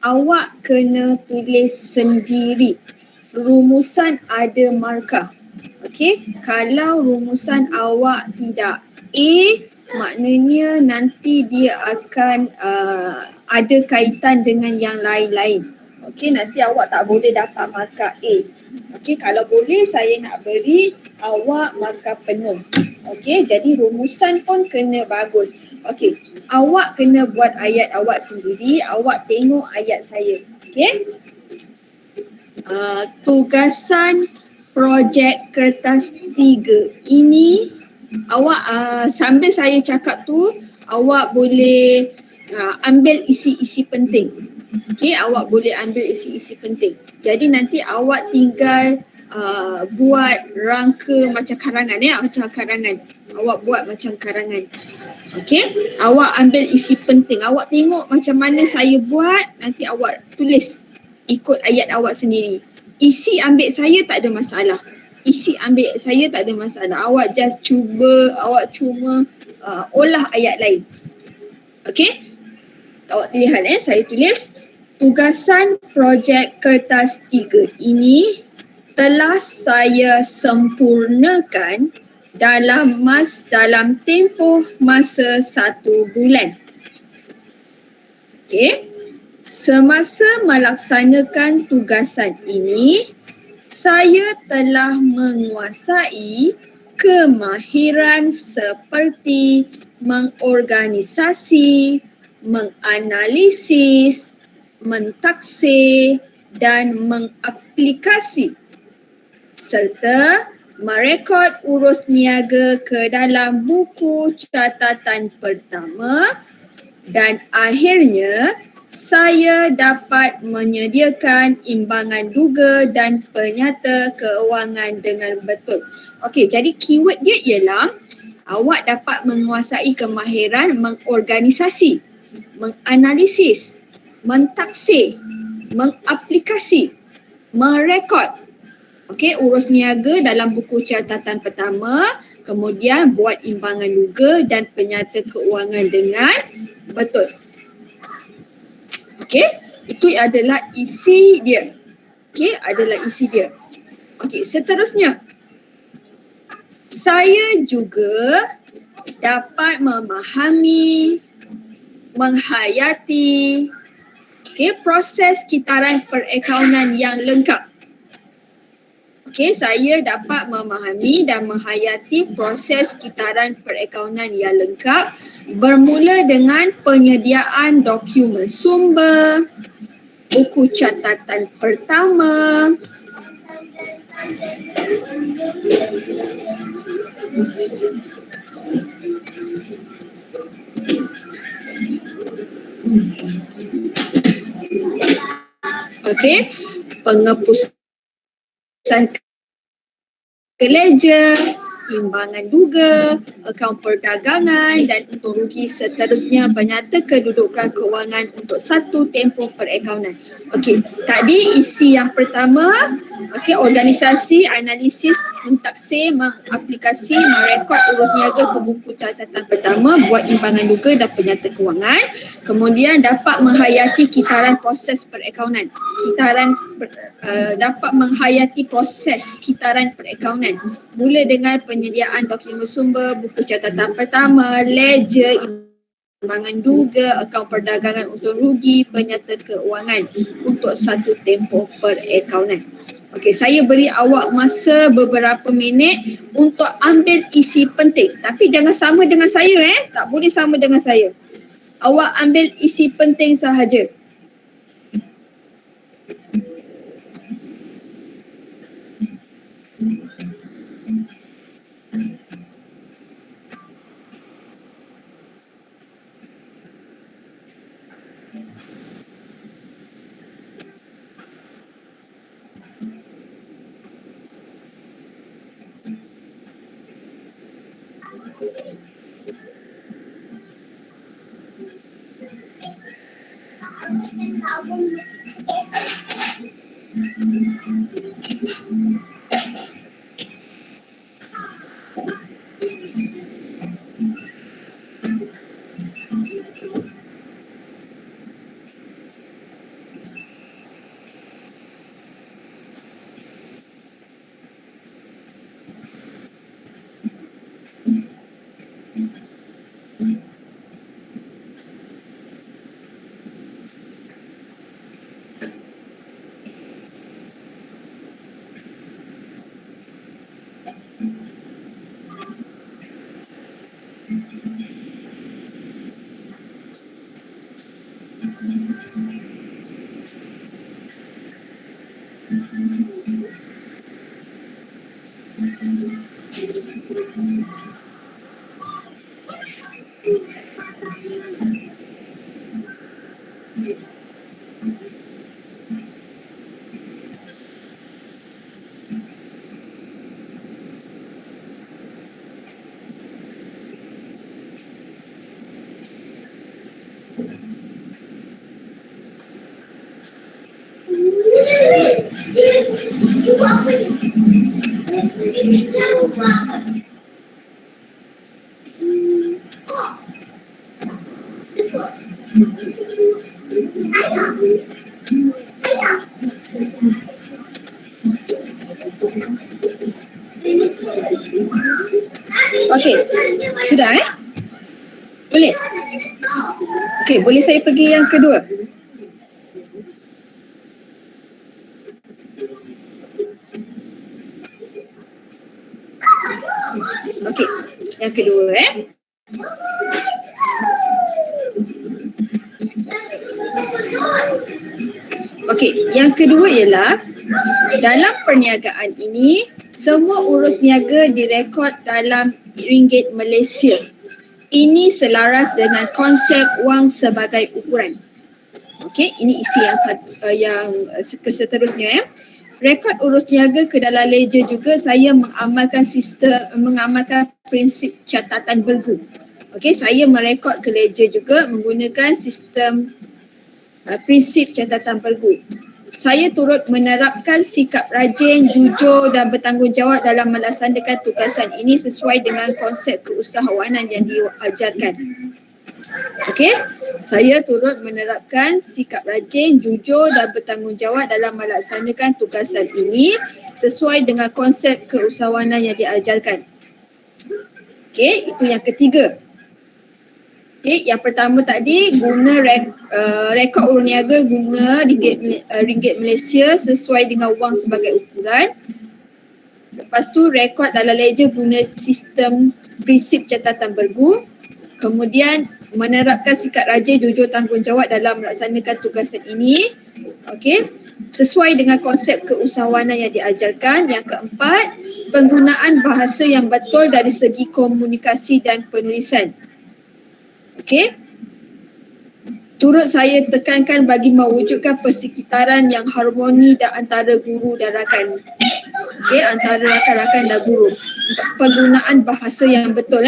Awak kena tulis sendiri. Rumusan ada markah. Okey, kalau rumusan awak tidak A, maknanya nanti dia akan ada kaitan dengan yang lain-lain. Okey, nanti awak tak boleh dapat markah A. Okey, kalau boleh saya nak beri awak markah penuh. Okey, jadi rumusan pun kena bagus. Okey, awak kena buat ayat awak sendiri, awak tengok ayat saya. Okey. Tugasan projek kertas 3. Ini awak sambil saya cakap tu, awak boleh ambil isi-isi penting. Okey, awak boleh ambil isi-isi penting. Jadi nanti awak tinggal buat rangka macam karangan macam karangan. Awak buat macam karangan. Okey, awak ambil isi penting. Awak tengok macam mana saya buat, nanti awak tulis ikut ayat awak sendiri. Isi ambil saya tak ada masalah. Awak just cuma olah ayat lain. Okey? Awak lihat saya tulis tugasan projek kertas 3 ini telah saya sempurnakan dalam tempoh masa 1 bulan. Okey. Semasa melaksanakan tugasan ini, saya telah menguasai kemahiran seperti mengorganisasi, menganalisis, mentaksir dan mengaplikasi serta merekod urus niaga ke dalam buku catatan pertama, dan akhirnya saya dapat menyediakan imbangan duga dan penyata keuangan dengan betul. Okey, jadi keyword dia ialah awak dapat menguasai kemahiran mengorganisasi, menganalisis, mentaksir, mengaplikasi, merekod. Okey, urus niaga dalam buku catatan pertama, kemudian buat imbangan duga dan penyata keuangan dengan betul. Okey, itu adalah isi dia. Okey, adalah isi dia. Okey, seterusnya. Saya juga dapat memahami, menghayati proses kitaran perakaunan yang lengkap. Okey, saya dapat memahami dan menghayati proses kitaran perakaunan yang lengkap bermula dengan penyediaan dokumen sumber, buku catatan pertama, okey, penghapusan ledger, imbangan duga, akaun perdagangan dan untung rugi, seterusnya penyata kedudukan kewangan untuk satu tempoh perakaunan. Okey, tadi isi yang pertama, okey, organisasi, analisis, mentaksir, mengaplikasi, merekod urus niaga ke buku catatan pertama, buat imbangan duga dan penyata kewangan. Kemudian dapat menghayati kitaran proses perakaunan. Dapat menghayati proses kitaran perakaunan mula dengan penyediaan dokumen sumber, buku catatan pertama, ledger, imbangan duga, akaun perdagangan untung rugi, penyata keuangan untuk satu tempoh perakaunan. Okey, saya beri awak masa beberapa minit untuk ambil isi penting. Tapi jangan sama dengan saya tak boleh sama dengan saya. Awak ambil isi penting sahaja. Okey, sudah Boleh? Okey, boleh saya pergi yang kedua? Okey, yang kedua Okey, yang kedua ialah dalam perniagaan ini semua urus niaga direkod dalam ringgit Malaysia. Ini selaras dengan konsep wang sebagai ukuran. Okey, ini isi yang seterusnya Rekod urus niaga ke dalam ledger juga saya mengamalkan prinsip catatan bergu. Okey, saya merekod ke ledger juga menggunakan sistem prinsip catatan bergu. Saya turut menerapkan sikap rajin, jujur dan bertanggungjawab dalam melaksanakan tugasan ini sesuai dengan konsep keusahawanan yang diajarkan. Okey, saya turut menerapkan sikap rajin, jujur dan bertanggungjawab dalam melaksanakan tugasan ini sesuai dengan konsep keusahawanan yang diajarkan. Okey, itu yang ketiga. Okey, yang pertama tadi guna rekod urus niaga guna ringgit Malaysia sesuai dengan wang sebagai ukuran. Lepas tu rekod dalam ledger guna sistem prinsip catatan bergu. Kemudian menerapkan sikap rajin, jujur, tanggungjawab dalam melaksanakan tugasan ini. Okey, sesuai dengan konsep keusahawanan yang diajarkan. Yang keempat, penggunaan bahasa yang betul dari segi komunikasi dan penulisan. Okey, turut saya tekankan bagi mewujudkan persekitaran yang harmoni dan antara guru dan rakan. Okey, antara rakan-rakan dan guru. Penggunaan bahasa yang betul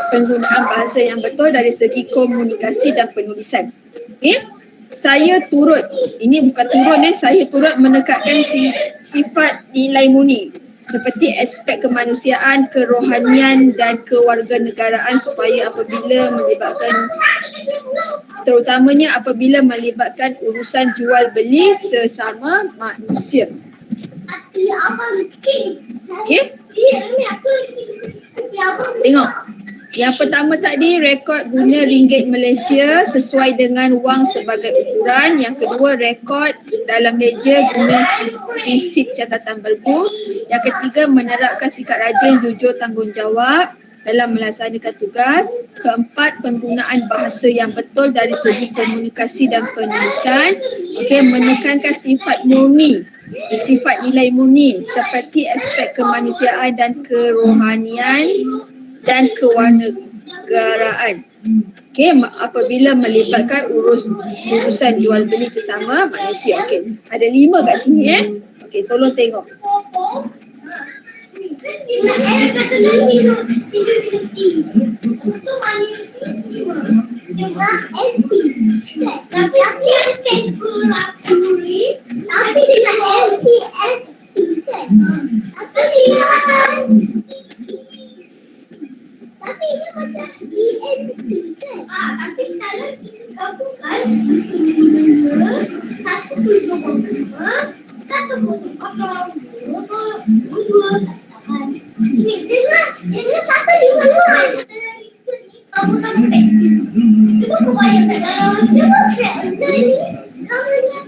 penggunaan bahasa yang betul dari segi komunikasi dan penulisan. Okey, saya turut, ini bukan turun saya turut menekatkan sifat nilai murni seperti aspek kemanusiaan, kerohanian dan kewarganegaraan supaya terutamanya apabila melibatkan urusan jual beli sesama manusia. Okey, tengok. Yang pertama tadi rekod guna ringgit Malaysia sesuai dengan wang sebagai ukuran. Yang kedua rekod dalam ledger guna prinsip catatan bergu. Yang ketiga menerapkan sikap rajin, jujur, tanggungjawab dalam melaksanakan tugas. Keempat, penggunaan bahasa yang betul dari segi komunikasi dan penulisan. Okey, menekankan sifat murni, sifat nilai murni seperti aspek kemanusiaan dan kerohanian dan kewarganegaraan. Okey, apabila melibatkan urusan jual beli sesama manusia. Okey, ada 5 kat sini Okey, tolong tengok. Tapi aku yang tapi dengan MTSP tapi ini macam EMP tapi kalau kita gabungkan 1.2 Jangan sampai di luar. Kamu sampai. Cuba kau bayangkan kalau cuba Fraser ni namanya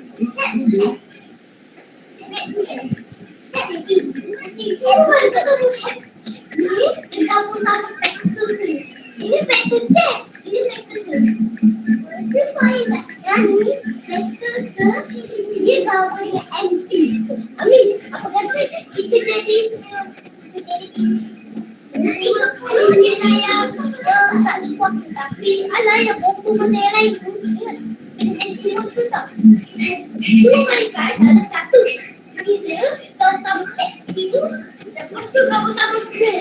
ini kamu sampai ini factor test. Ini factor test. Dia bayangkan yang ni factor test dia kau punya MP. Amin. Apa kata kita jadi kalau dia layak tak dikuasa tapi layak buku macam yang lain ingat semua tu tak cuma mereka ada satu bila kau sampai itu lepas tu kamu sampai dia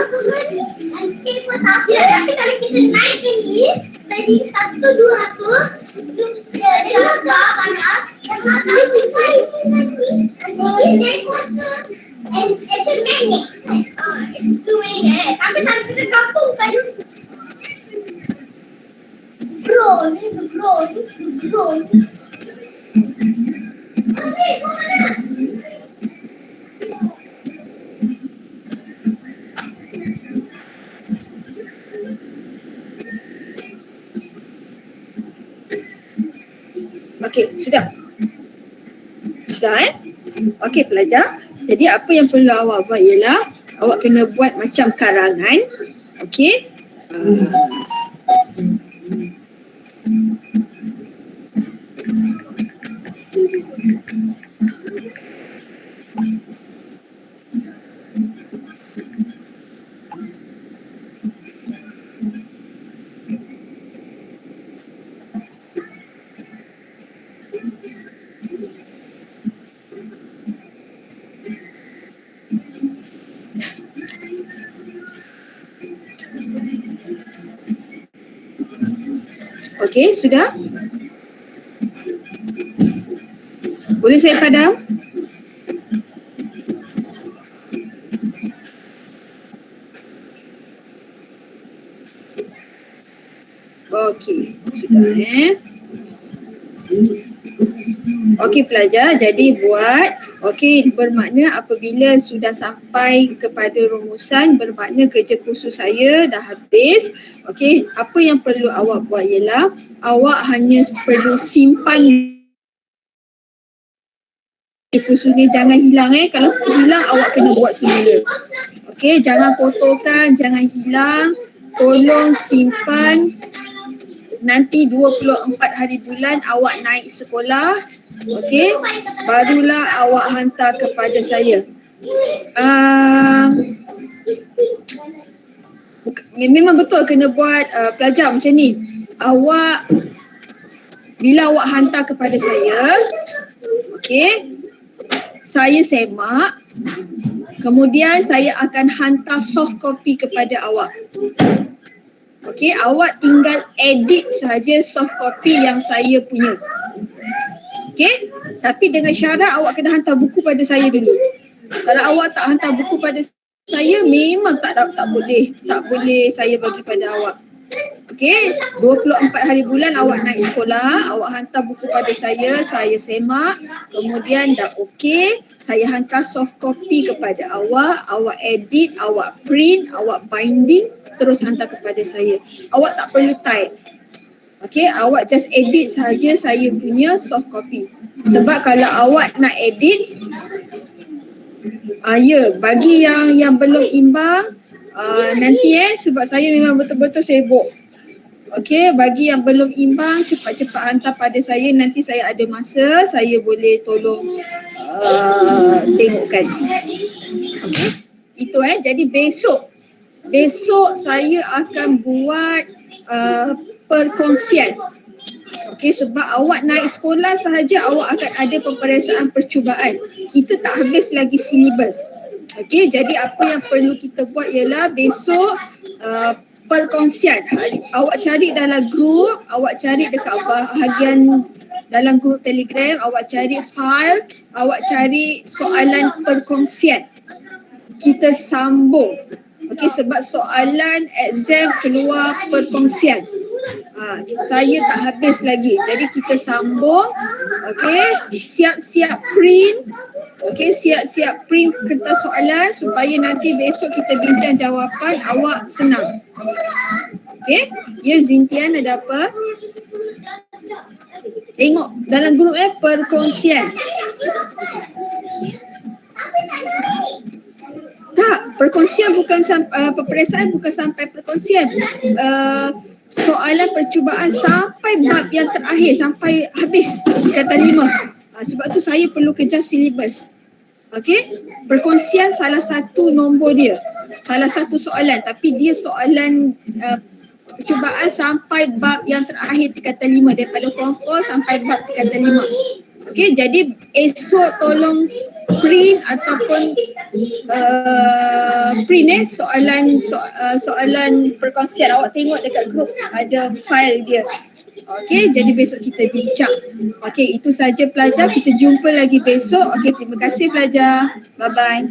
bukan nanti kau sampai tapi kalau kita naik ini dari 1-200 dia agak panas yang agak simpan dia jadi kuasa and it's a magnet. It's doing it. Tapi tak kita kampung kan. Drone. Okay, kau mana? Okey, sudah. Sudah Okey pelajar. Jadi apa yang perlu awak buat ialah awak kena buat macam karangan. Okey. Okey, sudah? Boleh saya padam? Okey, sudah Okey pelajar, jadi buat bermakna apabila sudah sampai kepada rumusan bermakna kerja kursus saya dah habis. Okey, apa yang perlu awak buat ialah awak hanya perlu simpan kursus ni, jangan hilang kalau hilang awak kena buat semula. Okey, jangan kotorkan, jangan hilang, tolong simpan. Nanti 24 hari bulan awak naik sekolah, okey, barulah awak hantar kepada saya. Memang betul kena buat pelajar macam ni. Awak, bila awak hantar kepada saya, okey, saya semak, kemudian saya akan hantar soft copy kepada awak. Okey, awak tinggal edit saja soft copy yang saya punya. Okey, tapi dengan syarat awak kena hantar buku pada saya dulu. Kalau awak tak hantar buku pada saya, memang tak boleh saya bagi pada awak. Okey, 24 hari bulan awak naik sekolah, awak hantar buku pada saya semak, kemudian dah okey, saya hantar soft copy kepada awak, awak edit, awak print, awak binding, terus hantar kepada saya. Awak tak perlu type. Okey, awak just edit saja saya punya soft copy. Sebab kalau awak nak edit, bagi yang belum imbang, nanti sebab saya memang betul-betul sibuk. Okey, bagi yang belum imbang cepat-cepat hantar pada saya, nanti saya ada masa saya boleh tolong tengokkan. Okey. Itu jadi besok saya akan buat perkongsian. Okey, sebab awak naik sekolah sahaja awak akan ada peperiksaan percubaan. Kita tak habis lagi silibus. Okey, jadi apa yang perlu kita buat ialah besok perkongsian. Awak cari dalam grup, awak cari dekat bahagian dalam grup Telegram, awak cari file, awak cari soalan perkongsian. Kita sambung. Okey, sebab soalan exam keluar perkongsian. Saya tak habis lagi. Jadi kita sambung. Okey, siap-siap print. Okey, siap-siap print kertas soalan supaya nanti besok kita bincang jawapan awak senang. Okey, ya Zintian ada apa? Tengok dalam grup perkongsian. Tak, perkongsian bukan peperiksaan bukan sampai perkongsian. Soalan percubaan sampai bab yang terakhir, sampai habis tingkatan 5. Sebab tu saya perlu kejar silibus. Okey, perkongsian salah satu nombor dia. Salah satu soalan, tapi dia soalan percubaan sampai bab yang terakhir tingkatan 5, daripada form 4 sampai bab tingkatan 5. Okey, jadi esok tolong print ataupun print soalan perkongsian. Awak tengok dekat grup ada file dia. Okey, jadi besok kita bincang. Okey, itu saja pelajar. Kita jumpa lagi besok. Okey, terima kasih pelajar. Bye bye.